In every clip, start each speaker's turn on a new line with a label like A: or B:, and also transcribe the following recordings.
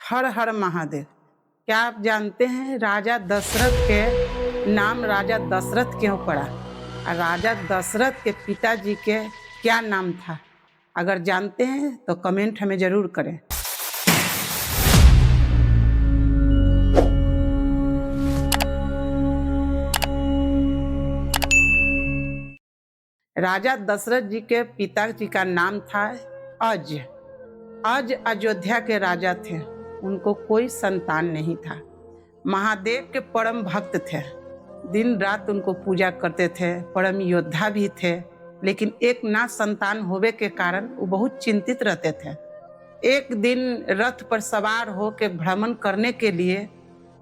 A: हर हर महादेव। क्या आप जानते हैं राजा दशरथ के नाम राजा दशरथ क्यों पड़ा? और राजा दशरथ के पिताजी के क्या नाम था? अगर जानते हैं तो कमेंट हमें जरूर करें। राजा दशरथ जी के पिताजी का नाम था अज। अज अयोध्या के राजा थे। उनको कोई संतान नहीं था। महादेव के परम भक्त थे। दिन रात उनको पूजा करते थे। परम योद्धा भी थे, लेकिन एक ना संतान होने के कारण वो बहुत चिंतित रहते थे। एक दिन रथ पर सवार होकर भ्रमण करने के लिए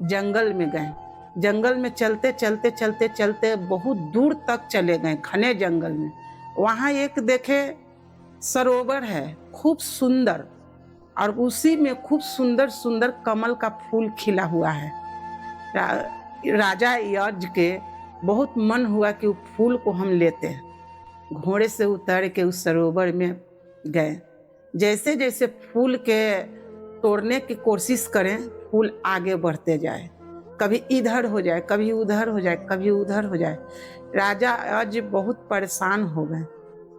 A: जंगल में गए। जंगल में चलते चलते चलते चलते बहुत दूर तक चले गए, घने जंगल में। वहां एक देखे सरोवर है, खूब सुंदर, और उसी में खूब सुंदर सुंदर कमल का फूल खिला हुआ है। राजा यज के बहुत मन हुआ कि वो फूल को हम लेते हैं। घोड़े से उतर के उस सरोवर में गए। जैसे जैसे फूल के तोड़ने की कोशिश करें, फूल आगे बढ़ते जाए, कभी इधर हो जाए, कभी उधर हो जाए, कभी उधर हो जाए। राजा आज बहुत परेशान हो गए।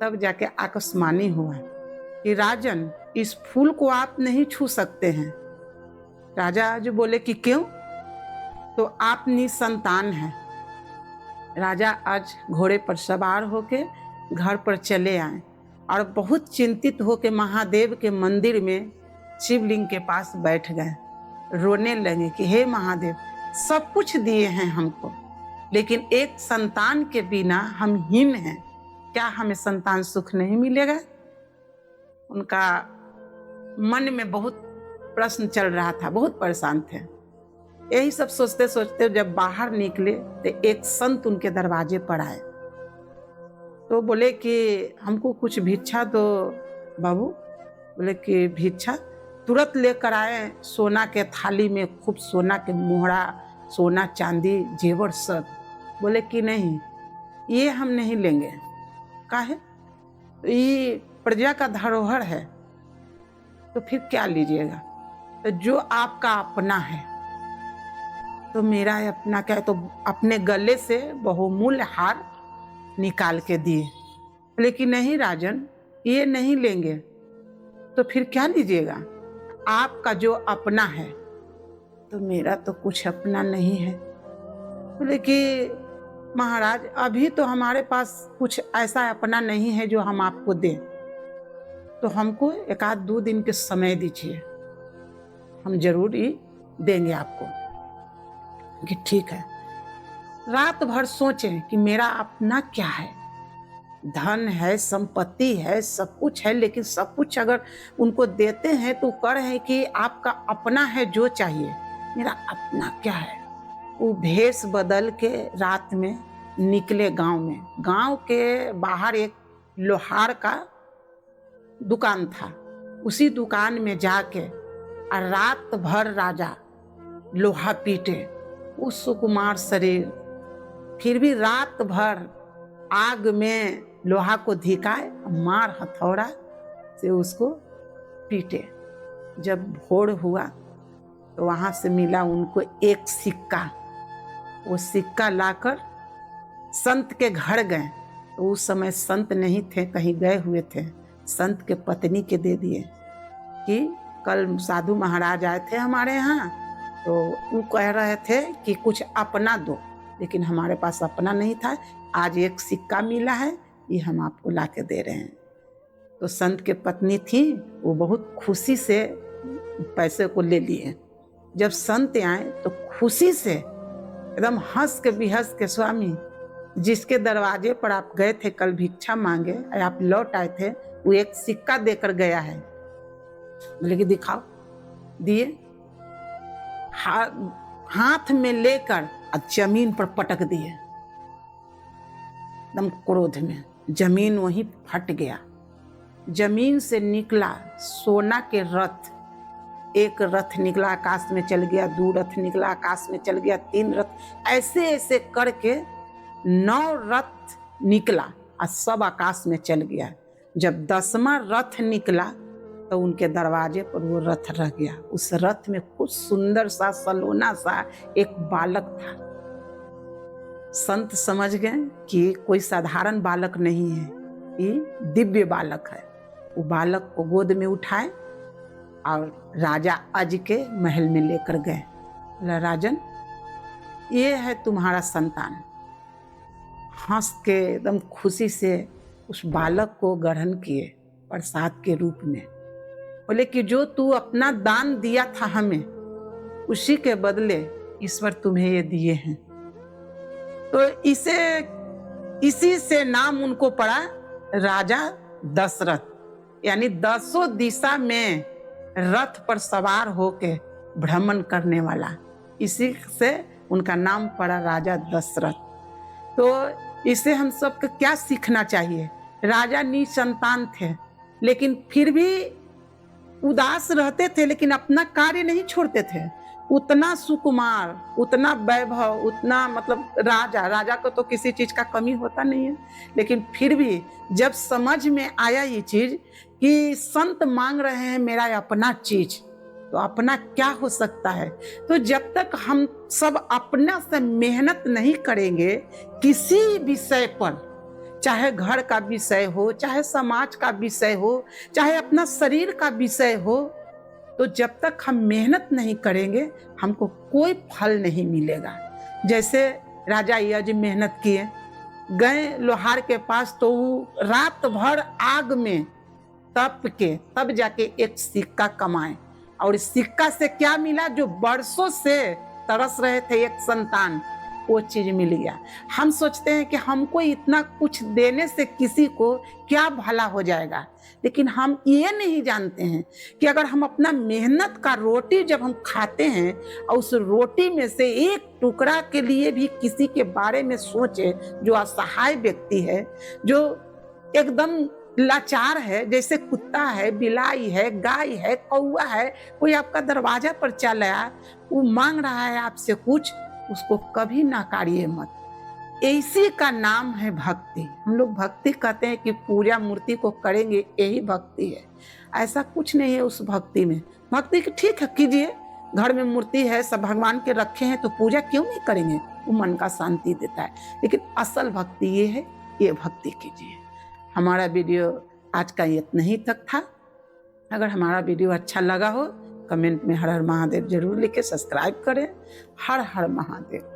A: तब जाके आकाशवाणी हुआ कि राजन, इस फूल को आप नहीं छू सकते हैं। राजा आज बोले कि क्यों? तो आप निसंतान हैं। राजा आज घोड़े पर सवार होके घर पर चले आए और बहुत चिंतित होके महादेव के मंदिर में शिवलिंग के पास बैठ गए। रोने लगे कि हे महादेव, सब कुछ दिए हैं हमको, लेकिन एक संतान के बिना हम हीन हैं। क्या हमें संतान सुख नहीं मिलेगा? उनका मन में बहुत प्रश्न चल रहा था, बहुत परेशान थे। यही सब सोचते सोचते जब बाहर निकले तो एक संत उनके दरवाजे पर आए। तो बोले कि हमको कुछ भिक्षा दो बाबू। बोले कि भिक्षा? तुरंत लेकर आए सोना के थाली में खूब सोना के मोहरा, सोना चांदी जेवर सब। बोले कि नहीं, ये हम नहीं लेंगे। काहे? ये प्रजा का धरोहर है। तो फिर क्या लीजिएगा? तो जो आपका अपना है। तो मेरा अपना क्या है? तो अपने गले से बहुमूल्य हार निकाल के दिए। लेकिन नहीं राजन, ये नहीं लेंगे। तो फिर क्या लीजिएगा? आपका जो अपना है। तो मेरा तो कुछ अपना नहीं है। बोले कि महाराज, अभी तो हमारे पास कुछ ऐसा अपना नहीं है जो हम आपको दें। तो हमको एक आध 2 दिन के समय दीजिए, हम जरूर ही देंगे आपको। कि ठीक है। रात भर सोचें कि मेरा अपना क्या है। धन है, संपत्ति है, सब कुछ है, लेकिन सब कुछ अगर उनको देते हैं तो कह रहे हैं कि आपका अपना है जो चाहिए। मेरा अपना क्या है? वो भेष बदल के रात में निकले गांव में। गांव के बाहर एक लोहार का दुकान था। उसी दुकान में जाके और रात भर राजा लोहा पीटे, उस सुकुमार शरीर, फिर भी रात भर आग में लोहा को धिकाए, मार हथौड़ा से उसको पीटे। जब भोर हुआ तो वहां से मिला उनको एक सिक्का। वो सिक्का लाकर संत के घर गए। तो उस समय संत नहीं थे, कहीं गए हुए थे। संत के पत्नी के दे दिए कि कल साधु महाराज आए थे हमारे यहाँ, तो वो कह रहे थे कि कुछ अपना दो, लेकिन हमारे पास अपना नहीं था। आज एक सिक्का मिला है, ये हम आपको ला के दे रहे हैं। तो संत के पत्नी थी, वो बहुत खुशी से पैसे को ले लिए। जब संत आए तो खुशी से एकदम हंस के बिहस के, स्वामी, जिसके दरवाजे पर आप गए थे कल भिक्षा मांगे, आप लौट आए थे, वो एक सिक्का देकर गया है। बोले कि दिखाओ। दिए। हाथ में लेकर जमीन पर पटक दिए। एकदम क्रोध में जमीन वहीं फट गया। जमीन से निकला सोना के रथ। एक रथ निकला आकाश में चल गया, 2 रथ निकला आकाश में चल गया, 3 रथ, ऐसे ऐसे करके 9 रथ निकला और सब आकाश में चल गया। जब 10वां रथ निकला तो उनके दरवाजे पर वो रथ रह गया। उस रथ में कुछ सुंदर सा सलोना सा एक बालक था। संत समझ गए कि कोई साधारण बालक नहीं है, ये दिव्य बालक है। वो बालक को गोद में उठाए और राजा अज के महल में लेकर गए। बोला, राजन, ये है तुम्हारा संतान। हंस के एकदम खुशी से उस बालक को ग्रहण किए प्रसाद के रूप में। बोले कि जो तू अपना दान दिया था हमें, उसी के बदले ईश्वर तुम्हें ये दिए हैं। तो इसी से नाम उनको पड़ा राजा दशरथ, यानी 10 दिशा में रथ पर सवार होके भ्रमण करने वाला। इसी से उनका नाम पड़ा राजा दशरथ। तो इससे हम सबको क्या सीखना चाहिए? राजा निसंतान थे, लेकिन फिर भी उदास रहते थे, लेकिन अपना कार्य नहीं छोड़ते थे। उतना सुकुमार, उतना वैभव, उतना मतलब राजा को तो किसी चीज का कमी होता नहीं है, लेकिन फिर भी जब समझ में आया ये चीज कि संत मांग रहे हैं मेरा अपना चीज, तो अपना क्या हो सकता है? तो जब तक हम सब अपना से मेहनत नहीं करेंगे किसी विषय पर, चाहे घर का विषय हो, चाहे समाज का विषय हो, चाहे अपना शरीर का विषय हो, तो जब तक हम मेहनत नहीं करेंगे हमको कोई फल नहीं मिलेगा। जैसे राजा यज मेहनत किए, गए लोहार के पास, तो वो रात भर आग में तप के तब जाके एक सिक्का कमाए, और इस सिक्का से क्या मिला? जो बरसों से तरस रहे थे एक संतान, वो चीज मिल गया। हम सोचते हैं कि हमको इतना कुछ देने से किसी को क्या भला हो जाएगा, लेकिन हम ये नहीं जानते हैं कि अगर हम अपना मेहनत का रोटी जब हम खाते हैं और उस रोटी में से एक टुकड़ा के लिए भी किसी के बारे में सोचे, जो असहाय व्यक्ति है, जो एकदम लाचार है, जैसे कुत्ता है, बिलाई है, गाय है, कौआ है, कोई आपका दरवाजा पर चल आया, वो मांग रहा है आपसे कुछ, उसको कभी नकारिए मत। इसी का नाम है भक्ति। हम लोग भक्ति कहते हैं कि पूजा मूर्ति को करेंगे, यही भक्ति है। ऐसा कुछ नहीं है उस भक्ति में। भक्ति ठीक है, कीजिए, घर में मूर्ति है, सब भगवान के रखे हैं, तो पूजा क्यों नहीं करेंगे? वो मन का शांति देता है। लेकिन असल भक्ति ये है, ये भक्ति कीजिए। हमारा वीडियो आज का इतना ही तक था। अगर हमारा वीडियो अच्छा लगा हो, कमेंट में हर हर महादेव जरूर लिखे, सब्सक्राइब करें। हर हर महादेव।